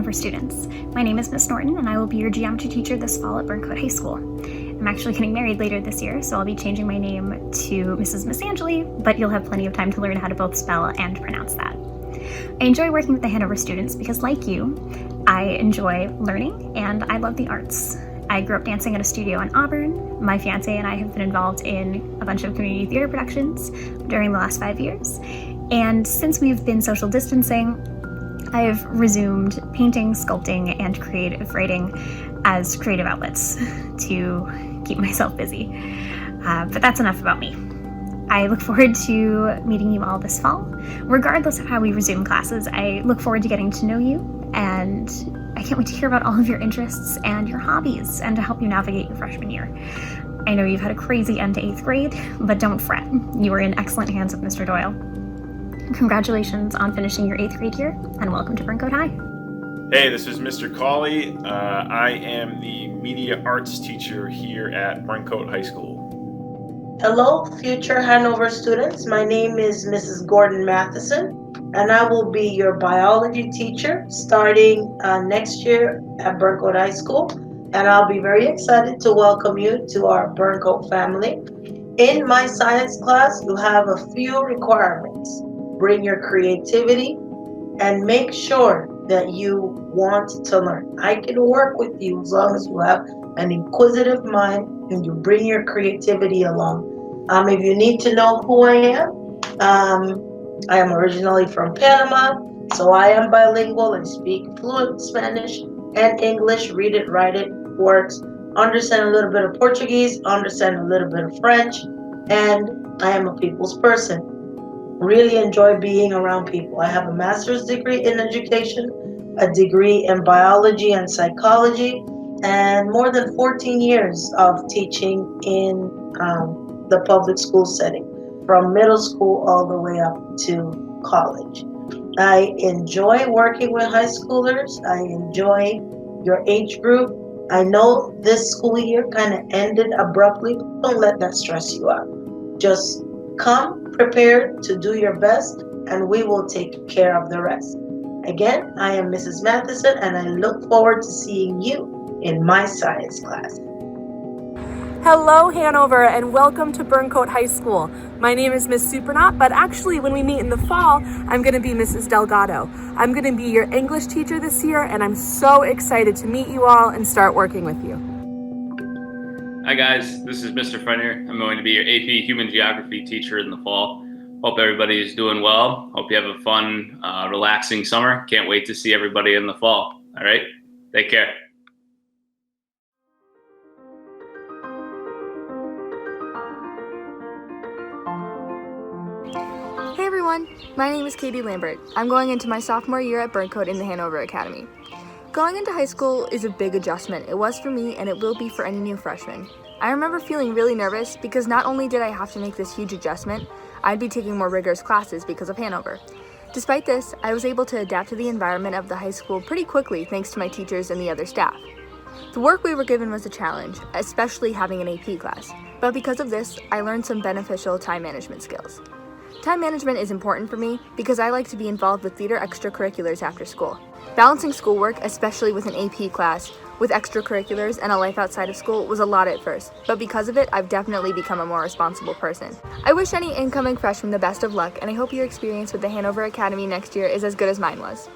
Hanover students. My name is Miss Norton, and I will be your geometry teacher this fall at Burncoat High School. I'm actually getting married later this year, so I'll be changing my name to Mrs. Miss Angeli, but you'll have plenty of time to learn how to both spell and pronounce that. I enjoy working with the Hanover students because, like you, I enjoy learning and I love the arts. I grew up dancing at a studio in Auburn. My fiance and I have been involved in a bunch of community theater productions during the last 5 years. And since we've been social distancing, I've resumed painting, sculpting, and creative writing as creative outlets to keep myself busy. But that's enough about me. I look forward to meeting you all this fall. Regardless of how we resume classes, I look forward to getting to know you, and I can't wait to hear about all of your interests and your hobbies and to help you navigate your freshman year. I know you've had a crazy end to 8th grade, but don't fret. You are in excellent hands with Mr. Doyle. Congratulations on finishing your 8th grade year, and welcome to Burncoat High. Hey, this is Mr. Cawley. I am the media arts teacher here at Burncoat High School. Hello, future Hanover students. My name is Mrs. Gordon Matheson, and I will be your biology teacher starting next year at Burncoat High School. And I'll be very excited to welcome you to our Burncoat family. In my science class, you have a few requirements. Bring your creativity and make sure that you want to learn. I can work with you as long as you have an inquisitive mind and you bring your creativity along. If you need to know who I am originally from Panama, so I am bilingual and speak fluent Spanish and English, read it, write it, works, understand a little bit of Portuguese, understand a little bit of French, and I am a people's person. Really enjoy being around people. I have a master's degree in education, a degree in biology and psychology, and more than 14 years of teaching in the public school setting, from middle school all the way up to college. I enjoy working with high schoolers. I enjoy your age group. I know this school year kind of ended abruptly, but don't let that stress you out. Just come prepared to do your best, and we will take care of the rest. Again, I am Mrs. Matheson, and I look forward to seeing you in my science class. Hello, Hanover, and welcome to Burncoat High School. My name is Miss Supernaut, but actually when we meet in the fall, I'm going to be Mrs. Delgado. I'm going to be your English teacher this year, and I'm so excited to meet you all and start working with you. Hi guys, this is Mr. Frenner. I'm going to be your AP Human Geography teacher in the fall. Hope everybody is doing well. Hope you have a fun, relaxing summer. Can't wait to see everybody in the fall. All right, take care. Hey everyone, my name is Katie Lambert. I'm going into my sophomore year at Burncoat in the Hanover Academy. Going into high school is a big adjustment. It was for me, and it will be for any new freshman. I remember feeling really nervous because not only did I have to make this huge adjustment, I'd be taking more rigorous classes because of Hanover. Despite this, I was able to adapt to the environment of the high school pretty quickly thanks to my teachers and the other staff. The work we were given was a challenge, especially having an AP class, but because of this, I learned some beneficial time management skills. Time management is important for me because I like to be involved with theater extracurriculars after school. Balancing schoolwork, especially with an AP class, with extracurriculars and a life outside of school was a lot at first, but because of it, I've definitely become a more responsible person. I wish any incoming freshmen the best of luck, and I hope your experience with the Hanover Academy next year is as good as mine was.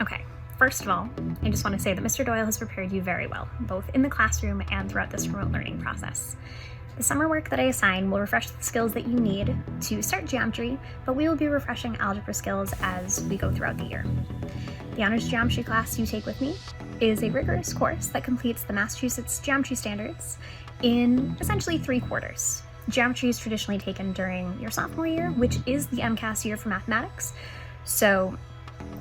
Okay, first of all, I just want to say that Mr. Doyle has prepared you very well, both in the classroom and throughout this remote learning process. The summer work that I assign will refresh the skills that you need to start geometry, but we will be refreshing algebra skills as we go throughout the year. The honors geometry class you take with me is a rigorous course that completes the Massachusetts Geometry Standards in essentially 3 quarters. Geometry is traditionally taken during your sophomore year, which is the MCAS year for mathematics. So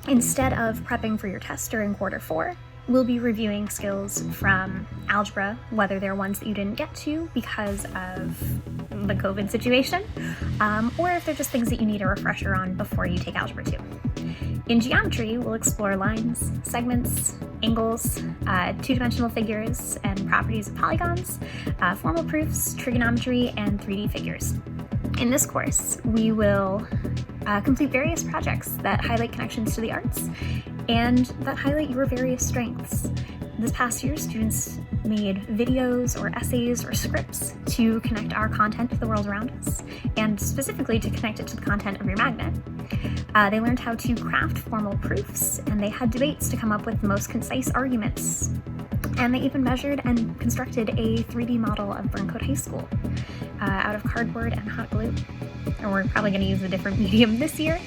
instead of prepping for your test during quarter 4, we'll be reviewing skills from algebra, whether they're ones that you didn't get to because of the COVID situation, or if they're just things that you need a refresher on before you take Algebra 2. In geometry, we'll explore lines, segments, angles, two-dimensional figures and properties of polygons, formal proofs, trigonometry, and 3D figures. In this course, we will complete various projects that highlight connections to the arts and that highlight your various strengths. This past year, students made videos or essays or scripts to connect our content to the world around us, and specifically to connect it to the content of your magnet. They learned how to craft formal proofs, and they had debates to come up with the most concise arguments. And they even measured and constructed a 3D model of Burncoat High School out of cardboard and hot glue. And we're probably going to use a different medium this year,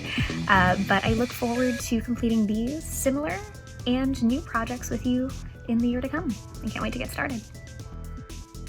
but I look forward to completing these similar and new projects with you in the year to come. I can't wait to get started.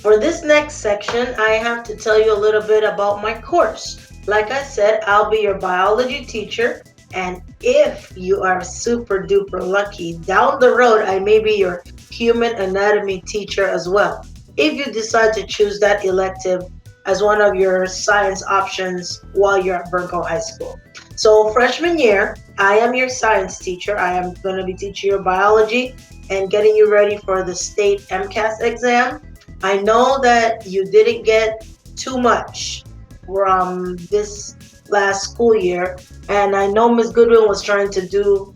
For this next section, I have to tell you a little bit about my course. Like I said, I'll be your biology teacher, and if you are super duper lucky, down the road, I may be your human anatomy teacher as well, if you decide to choose that elective as one of your science options while you're at Burncoat High School. So freshman year, I am your science teacher. I am going to be teaching you biology and getting you ready for the state MCAS exam. I know that you didn't get too much from this last school year, and I know Ms. Goodwin was trying to do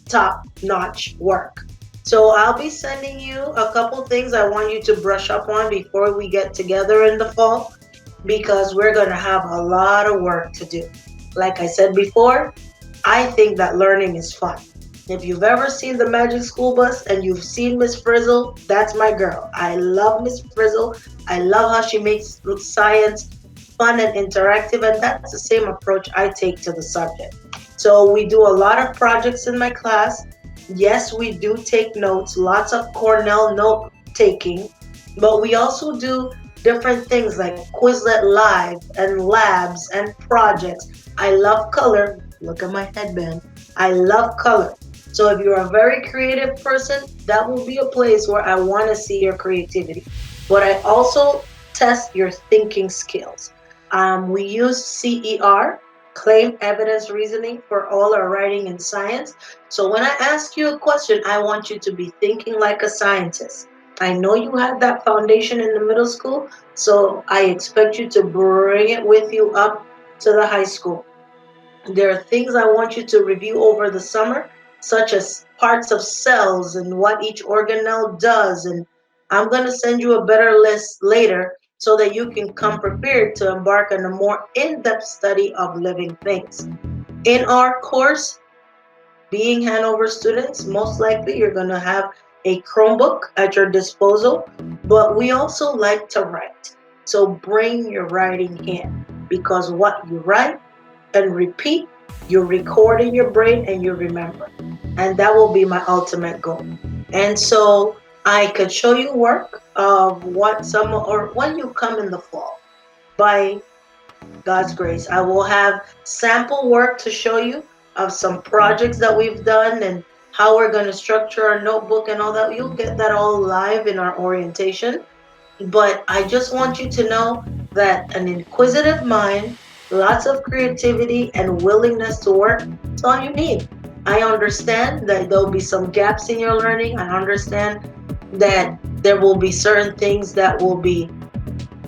top-notch work. So I'll be sending you a couple things I want you to brush up on before we get together in the fall, because we're going to have a lot of work to do. Like I said before, I think that learning is fun. If you've ever seen the Magic School Bus and you've seen Miss Frizzle, that's my girl. I love Miss Frizzle. I love how she makes science fun and interactive, and that's the same approach I take to the subject. So we do a lot of projects in my class. Yes, we do take notes, lots of Cornell note taking, but we also do different things like Quizlet Live and labs and projects. I love color. Look at my headband. I love color. So if you're a very creative person, that will be a place where I want to see your creativity. But I also test your thinking skills. We use CER, Claim Evidence Reasoning, for all our writing in science. So when I ask you a question, I want you to be thinking like a scientist. I know you had that foundation in the middle school, so I expect you to bring it with you up to the high school. There are things I want you to review over the summer, such as parts of cells and what each organelle does. And I'm going to send you a better list later so that you can come prepared to embark on a more in-depth study of living things. In our course, being Hanover students, most likely you're going to have a Chromebook at your disposal, but we also like to write. So bring your writing in, because what you write and repeat, you record in your brain and you remember. And that will be my ultimate goal. And so I could show you work of or when you come in the fall, by God's grace, I will have sample work to show you of some projects that we've done and how we're going to structure our notebook and all that. You'll get that all live in our orientation. But I just want you to know that an inquisitive mind, lots of creativity, and willingness to work, that's all you need. I understand that there'll be some gaps in your learning. I understand that there will be certain things that will be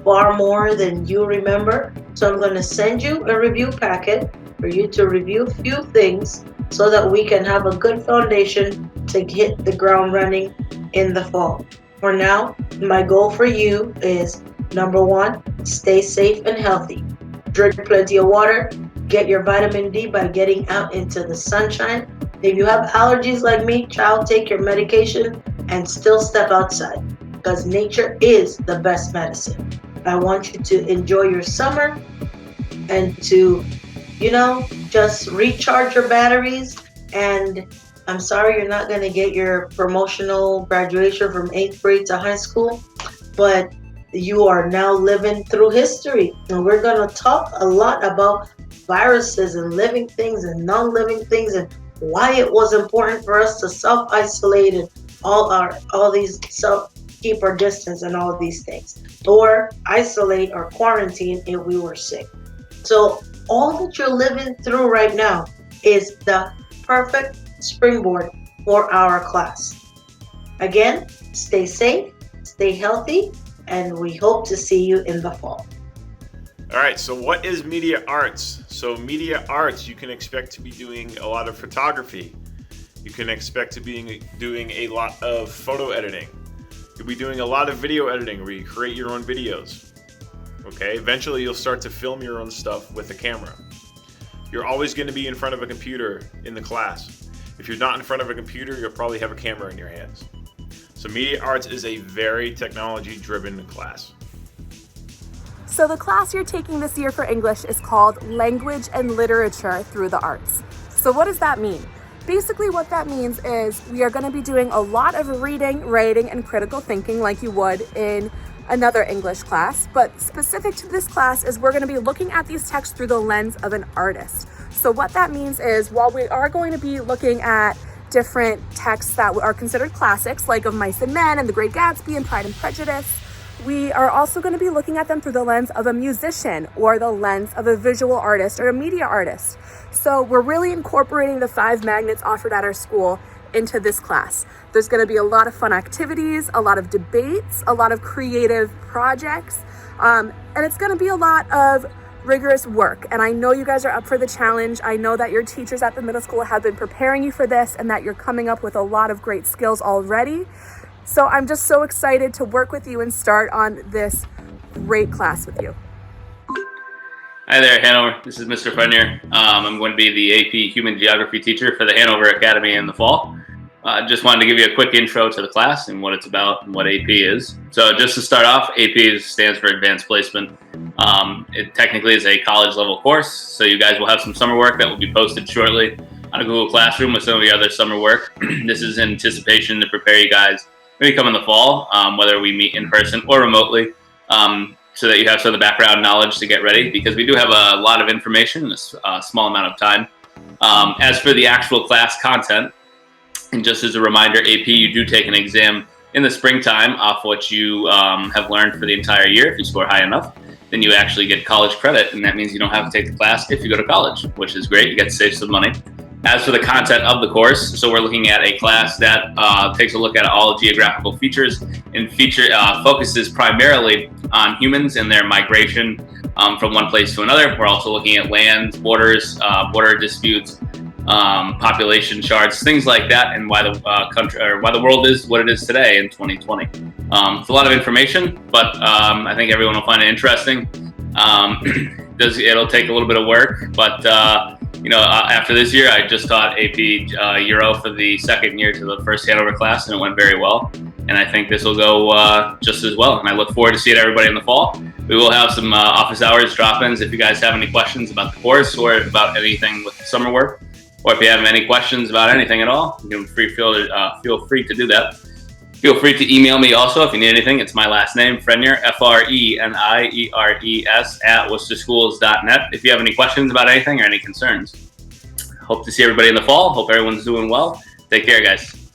far more than you remember. So I'm going to send you a review packet for you to review a few things so that we can have a good foundation to hit the ground running in the fall. For now, my goal for you is, number one, stay safe and healthy. Drink plenty of water. Get your vitamin D by getting out into the sunshine. If you have allergies like me, child, take your medication and still step outside, because nature is the best medicine. I want you to enjoy your summer and to, just recharge your batteries. And I'm sorry you're not going to get your promotional graduation from 8th grade to high school, but you are now living through history. And we're going to talk a lot about viruses and living things and non-living things, and why it was important for us to self-isolate and all these keep our distance and all these things, or isolate or quarantine if we were sick. So all that you're living through right now is the perfect springboard for our class. Again, stay safe, stay healthy, and we hope to see you in the fall. All right, so what is media arts? So media arts, you can expect to be doing a lot of photography. You can expect to be doing a lot of photo editing. You'll be doing a lot of video editing where you create your own videos. Okay, eventually you'll start to film your own stuff with a camera. You're always going to be in front of a computer in the class. If you're not in front of a computer, you'll probably have a camera in your hands. So media arts is a very technology-driven class. So the class you're taking this year for English is called Language and Literature Through the Arts. So what does that mean? Basically what that means is we are going to be doing a lot of reading, writing, and critical thinking like you would in another English class, but specific to this class is we're going to be looking at these texts through the lens of an artist. So what that means is while we are going to be looking at different texts that are considered classics, like of Mice and Men and The Great Gatsby and Pride and Prejudice, we are also going to be looking at them through the lens of a musician or the lens of a visual artist or a media artist. So we're really incorporating the 5 magnets offered at our school into this class. There's going to be a lot of fun activities, a lot of debates, a lot of creative projects, and it's going to be a lot of rigorous work. And I know you guys are up for the challenge. I know that your teachers at the middle school have been preparing you for this and that you're coming up with a lot of great skills already. So I'm just so excited to work with you and start on this great class with you. Hi there, Hanover. This is Mr. Frenier. I'm going to be the AP Human Geography teacher for the Hanover Academy in the fall. Just wanted to give you a quick intro to the class and what it's about and what AP is. So just to start off, AP stands for Advanced Placement. It technically is a college level course, so you guys will have some summer work that will be posted shortly on a Google Classroom with some of the other summer work. This is in anticipation to prepare you guys when you come in the fall, whether we meet in person or remotely, so that you have some of the background knowledge to get ready, because we do have a lot of information in a small amount of time. As for the actual class content, and just as a reminder, AP, you do take an exam in the springtime off what you have learned for the entire year. If you score high enough, then you actually get college credit, and that means you don't have to take the class if you go to college, which is great. You get to save some money. As for the content of the course, so we're looking at a class that takes a look at all geographical features and focuses primarily on humans and their migration from one place to another. We're also looking at land, borders, border disputes, population charts, things like that, and why the world is what it is today in 2020. It's a lot of information, but I think everyone will find it interesting. It'll take a little bit of work, but after this year, I just taught AP Euro for the second year to the first Hanover class, and it went very well. And I think this will go just as well. And I look forward to seeing everybody in the fall. We will have some office hours drop-ins if you guys have any questions about the course or about anything with summer work, or if you have any questions about anything at all, you can feel free to do that. Feel free to email me also if you need anything. It's my last name, Frenier, FRENIERES @worcesterschools.net. If you have any questions about anything or any concerns. Hope to see everybody in the fall. Hope everyone's doing well. Take care, guys.